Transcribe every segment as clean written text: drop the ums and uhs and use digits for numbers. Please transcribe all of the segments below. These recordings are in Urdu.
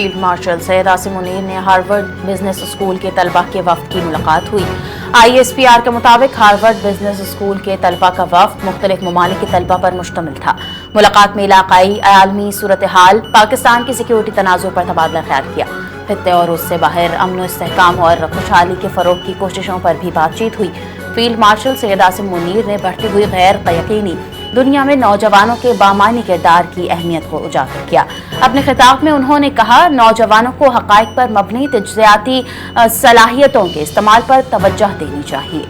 فیلڈ مارشل سید عاصم منیر نے ہارورڈ بزنس اسکول کے طلبہ کے وفد کی ملاقات ہوئی۔ ISPR کے مطابق ہارورڈ بزنس اسکول کے طلبہ کا وفد مختلف ممالک کے طلبہ پر مشتمل تھا۔ ملاقات میں علاقائی عالمی صورتحال، پاکستان کی سیکیورٹی تنازع پر تبادلہ خیال کیا۔ خطے اور اس سے باہر امن و استحکام اور خوشحالی کے فروغ کی کوششوں پر بھی بات چیت ہوئی۔ فیلڈ مارشل سید عاصم منیر نے بڑھتی ہوئی غیر یقینی دنیا میں نوجوانوں کے بامعنی کردار کی اہمیت کو اجاگر کیا۔ اپنے خطاب میں انہوں نے کہا، نوجوانوں کو حقائق پر مبنی تجزیاتی صلاحیتوں کے استعمال پر توجہ دینی چاہیے۔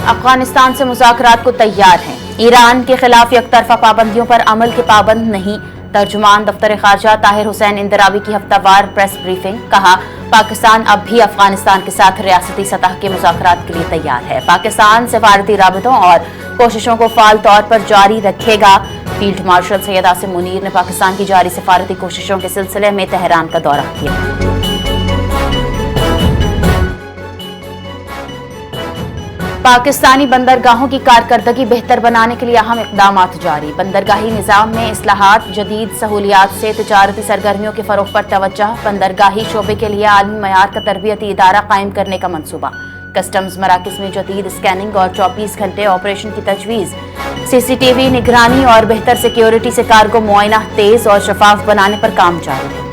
افغانستان سے مذاکرات کو تیار ہیں، ایران کے خلاف یک طرفہ پابندیوں پر عمل کے پابند نہیں۔ ترجمان دفتر خارجہ طاہر حسین اندراوی کی ہفتہ وار پریس بریفنگ، کہا پاکستان اب بھی افغانستان کے ساتھ ریاستی سطح کے مذاکرات کے لیے تیار ہے۔ پاکستان سفارتی رابطوں اور کوششوں کو فعال طور پر جاری رکھے گا۔ فیلڈ مارشل سید عاصم منیر نے پاکستان کی جاری سفارتی کوششوں کے سلسلے میں تہران کا دورہ کیا۔ پاکستانی بندرگاہوں کی کارکردگی بہتر بنانے کے لیے اہم اقدامات جاری۔ بندرگاہی نظام میں اصلاحات، جدید سہولیات سے تجارتی سرگرمیوں کے فروغ پر توجہ۔ بندرگاہی شعبے کے لیے عالمی معیار کا تربیتی ادارہ قائم کرنے کا منصوبہ۔ کسٹمز مراکز میں جدید اسکیننگ اور 24 گھنٹے آپریشن کی تجویز۔ CCTV نگرانی اور بہتر سیکیورٹی سے کارگو معائنہ تیز اور شفاف بنانے پر کام جاری ہے۔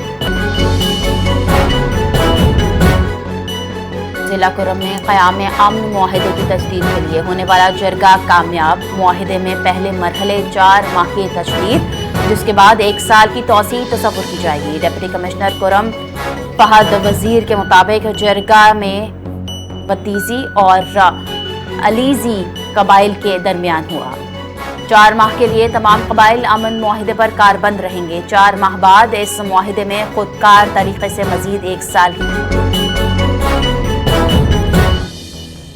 ضلع کرم میں قیام امن معاہدے کی تجدید کے لیے ہونے والا جرگہ کامیاب۔ معاہدے میں پہلے مرحلے 4 ماہ کی تجدید، جس کے بعد 1 سال کی توسیع تصور کی جائے گی۔ ڈپٹی کمشنر کرم فہد وزیر کے مطابق جرگہ میں وتیزی اور علیزی قبائل کے درمیان ہوا۔ 4 ماہ کے لیے تمام قبائل امن معاہدے پر کاربند رہیں گے۔ 4 ماہ بعد اس معاہدے میں خودکار طریقے سے مزید 1 سال کی۔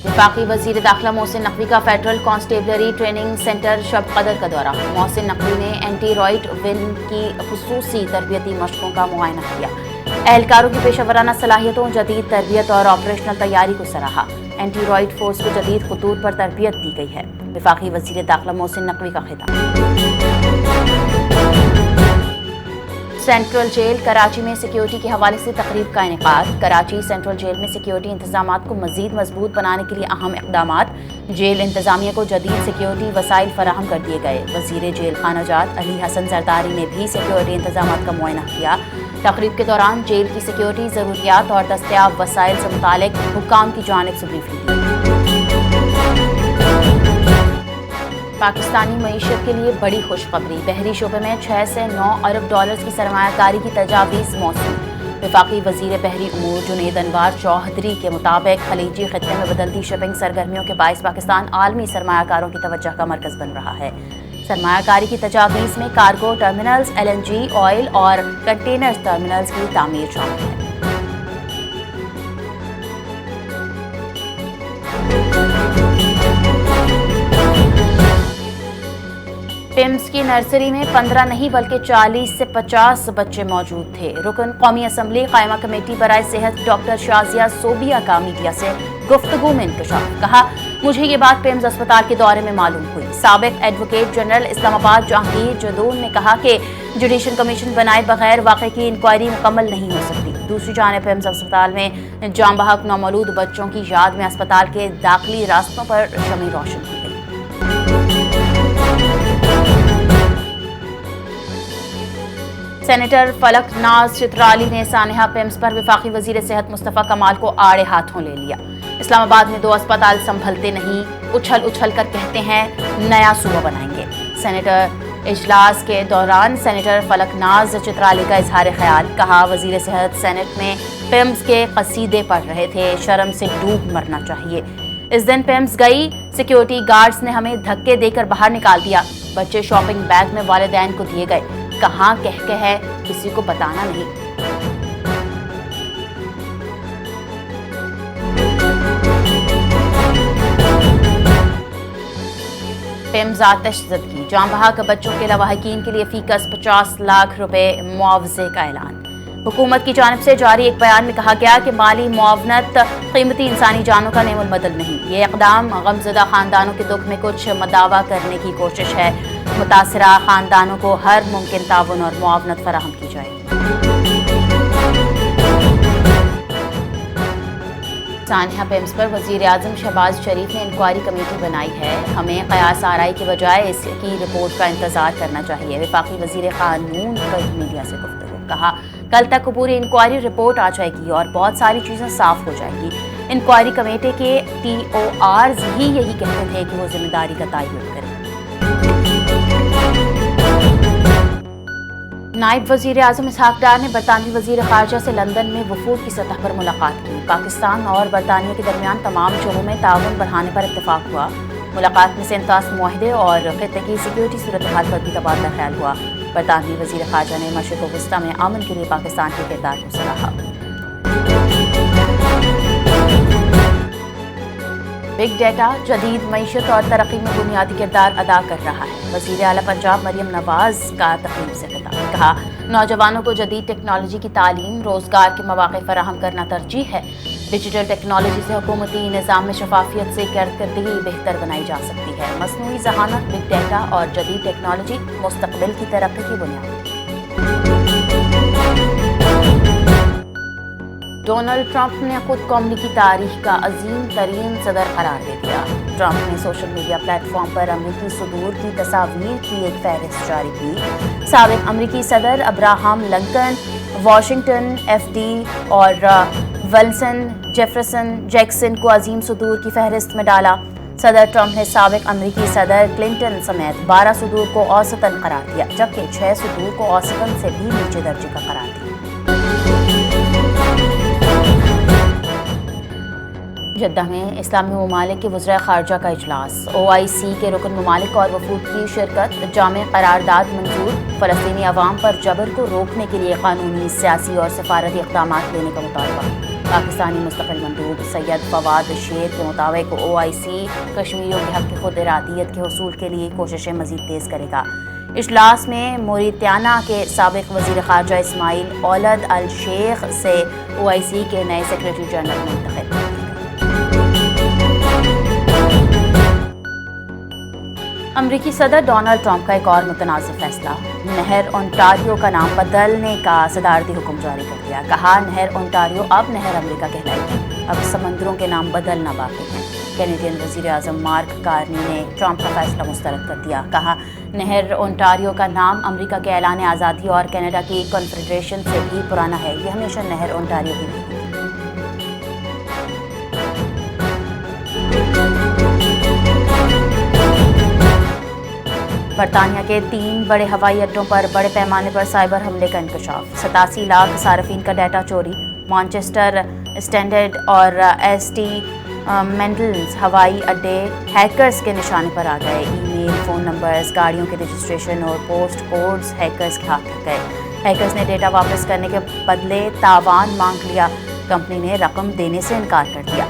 وفاقی وزیر داخلہ محسن نقوی کا فیڈرل کانسٹیبلری ٹریننگ سینٹر شب قدر کا دورہ۔ محسن نقوی نے اینٹی رائٹ ون کی خصوصی تربیتی مشقوں کا معائنہ کیا۔ اہلکاروں کی پیشہ ورانہ صلاحیتوں، جدید تربیت اور آپریشنل تیاری کو سراہا۔ اینٹی رائٹ فورس کو جدید خطوط پر تربیت دی گئی ہے۔ وفاقی وزیر داخلہ محسن نقوی کا خطاب۔ سینٹرل جیل کراچی میں سیکیورٹی کے حوالے سے تقریب کا انعقاد۔ کراچی سینٹرل جیل میں سیکیورٹی انتظامات کو مزید مضبوط بنانے کے لیے اہم اقدامات۔ جیل انتظامیہ کو جدید سیکیورٹی وسائل فراہم کر دیے گئے۔ وزیر جیل خانہ جات علی حسن زرداری نے بھی سیکیورٹی انتظامات کا معائنہ کیا۔ تقریب کے دوران جیل کی سیکیورٹی ضروریات اور دستیاب وسائل سے متعلق حکام کی جانب سے بریفنگ دی۔ پاکستانی معیشت کے لیے بڑی خوشخبری، بحری شعبے میں 6 سے 9 ارب ڈالرز کی سرمایہ کاری کی تجاویز موصول۔ وفاقی وزیر بحری امور جنید انوار چوہدری کے مطابق خلیجی خطے میں بدلتی شپنگ سرگرمیوں کے باعث پاکستان عالمی سرمایہ کاروں کی توجہ کا مرکز بن رہا ہے۔ سرمایہ کاری کی تجاویز میں کارگو ٹرمینلز، LNG، آئل اور کنٹینر ٹرمینلز کی تعمیر شامل ہے۔ پیمز کی نرسری میں 15 نہیں بلکہ 40 سے 50 بچے موجود تھے۔ رکن قومی اسمبلی قائمہ کمیٹی برائے صحت ڈاکٹر شازیہ صوبیہ کا میڈیا سے گفتگو میں انکشاف، کہا مجھے یہ بات پیمز اسپتال کے دورے میں معلوم ہوئی۔ سابق ایڈوکیٹ جنرل اسلام آباد جہانگیر جدون نے کہا کہ جوڈیشل کمیشن بنائے بغیر واقعے کی انکوائری مکمل نہیں ہو سکتی۔ دوسری جانب پیمز اسپتال میں جاں بحق نومولود بچوں کی یاد میں اسپتال کے داخلی راستوں پر شمع روشن کی گئی۔ سینیٹر فلک ناز چترالی نے سانحہ پیمز پر وفاقی وزیر صحت مصطفیٰ کمال کو آڑے ہاتھوں لے لیا۔ اسلام آباد میں 2 اسپتال سنبھلتے نہیں، اچھل اچھل کر کہتے ہیں نیا صوبہ بنائیں گے۔ سینیٹر اجلاس کے دوران سینیٹر فلک ناز چترالی کا اظہار خیال، کہا وزیر صحت سینٹ میں پیمز کے قصیدے پڑھ رہے تھے، شرم سے ڈوب مرنا چاہیے۔ اس دن پیمز گئی، سیکیورٹی گارڈز نے ہمیں دھکے دے کر باہر نکال دیا۔ بچے شاپنگ بیگ میں والدین کو دیے گئے، کہاں کہہ ہے کسی کو بتانا نہیں۔ پیمز آتش زدگی، جاں بحق بچوں کے لواحقین کے لیے فی کس 50 لاکھ روپے معاوضے کا اعلان۔ حکومت کی جانب سے جاری ایک بیان میں کہا گیا کہ مالی معاونت قیمتی انسانی جانوں کا نعم المدل نہیں، یہ اقدام غمزدہ خاندانوں کے دکھ میں کچھ مداوا کرنے کی کوشش ہے۔ متاثرہ خاندانوں کو ہر ممکن تعاون اور معاونت فراہم کی جائے۔ سانحہ بیمس پر وزیر اعظم شہباز شریف نے انکوائری کمیٹی بنائی ہے، ہمیں قیاس آرائی کے بجائے اس کی رپورٹ کا انتظار کرنا چاہیے۔ وفاقی وزیر قانون کا میڈیا سے گفتگو، کہا کل تک پوری انکوائری رپورٹ آ جائے گی اور بہت ساری چیزیں صاف ہو جائیں گی۔ انکوائری کمیٹی کے TORs ہی یہی کہتے تھے کہ وہ ذمہ داری کا تعین کریں۔ نائب وزیر اعظم اسحاق ڈار نے برطانوی وزیر خارجہ سے لندن میں وفود کی سطح پر ملاقات کی۔ پاکستان اور برطانیہ کے درمیان تمام شعبوں میں تعاون بڑھانے پر اتفاق ہوا۔ ملاقات میں سنتاس معاہدے اور خطے کی سیکیورٹی صورتحال پر بھی تبادلہ خیال ہوا۔ برطانوی وزیر خارجہ نے مشرق وسطیٰ میں امن کے لیے پاکستان کے کردار کو سراہا۔ بگ ڈیٹا جدید معیشت اور ترقی میں بنیادی کردار ادا کر رہا ہے۔ وزیر اعلیٰ پنجاب مریم نواز کا تقریب سے خطاب، کہا نوجوانوں کو جدید ٹیکنالوجی کی تعلیم، روزگار کے مواقع فراہم کرنا ترجیح ہے۔ ڈیجیٹل ٹیکنالوجی سے حکومتی نظام میں شفافیت سے کارکردگی بہتر بنائی جا سکتی ہے۔ مصنوعی ذہانت، بگ ڈیٹا اور جدید ٹیکنالوجی مستقبل کی ترقی کی بنیاد۔ ڈونلڈ ٹرمپ نے خود کو امریکی تاریخ کا عظیم ترین صدر قرار دے دیا۔ ٹرمپ نے سوشل میڈیا پلیٹ فارم پر امریکی صدور کی تصاویر کی ایک فہرست جاری کی۔ سابق امریکی صدر ابراہم لنکن، واشنگٹن FD اور ولسن جیکسن کو عظیم صدور کی فہرست میں ڈالا۔ صدر ٹرمپ نے سابق امریکی صدر کلنٹن سمیت 12 صدور کو اوسطاً قرار دیا، جبکہ 6 صدور کو اوسطاً سے بھی نیچے درجے کا قرار دیا۔ جدہ میں اسلامی ممالک کے وزراء خارجہ کا اجلاس، OIC کے رکن ممالک اور وفود کی شرکت، جامع قرارداد منظور، فلسطینی عوام پر جبر کو روکنے کے لیے قانونی، سیاسی اور سفارتی اقدامات لینے کا مطالبہ۔ پاکستانی مستقل مندوب سید فواد شیر کے مطابق OIC کشمیریوں کے حق خود ارادیت کے حصول کے لیے کوششیں مزید تیز کرے گا۔ اجلاس میں موریتانیہ کے سابق وزیر خارجہ اسماعیل اولد الشیخ سے OIC کے نئے سیکریٹری جنرل منتخب۔ امریکی صدر ڈونلڈ ٹرمپ کا ایک اور متنازع فیصلہ، نہر اونٹاریو کا نام بدلنے کا صدارتی حکم جاری کر دیا۔ کہا نہر اونٹاریو اب نہر امریکہ کہلائے گی، اب سمندروں کے نام بدلنا باقی ہے۔ کینیڈین وزیر اعظم مارک کارنی نے ٹرمپ کا فیصلہ مسترد کر دیا۔ کہا نہر اونٹاریو کا نام امریکہ کے اعلان آزادی اور کینیڈا کی کنفیڈریشن سے بھی پرانا ہے، یہ ہمیشہ نہر اونٹاریو ہی رہی۔ برطانیہ کے 3 بڑے ہوائی اڈوں پر بڑے پیمانے پر سائبر حملے کا انکشاف، 87 لاکھ صارفین کا ڈیٹا چوری۔ مانچسٹر اسٹینڈرڈ اور ST مینڈلز ہوائی اڈے ہیکرز کے نشانے پر آ گئے۔ ای میل، فون نمبرز، گاڑیوں کے رجسٹریشن اور پوسٹ کوڈز ہیکرز کے ہاتھ لگ گئے۔ ہیکرز نے ڈیٹا واپس کرنے کے بدلے تاوان مانگ لیا، کمپنی نے رقم دینے سے انکار کر دیا۔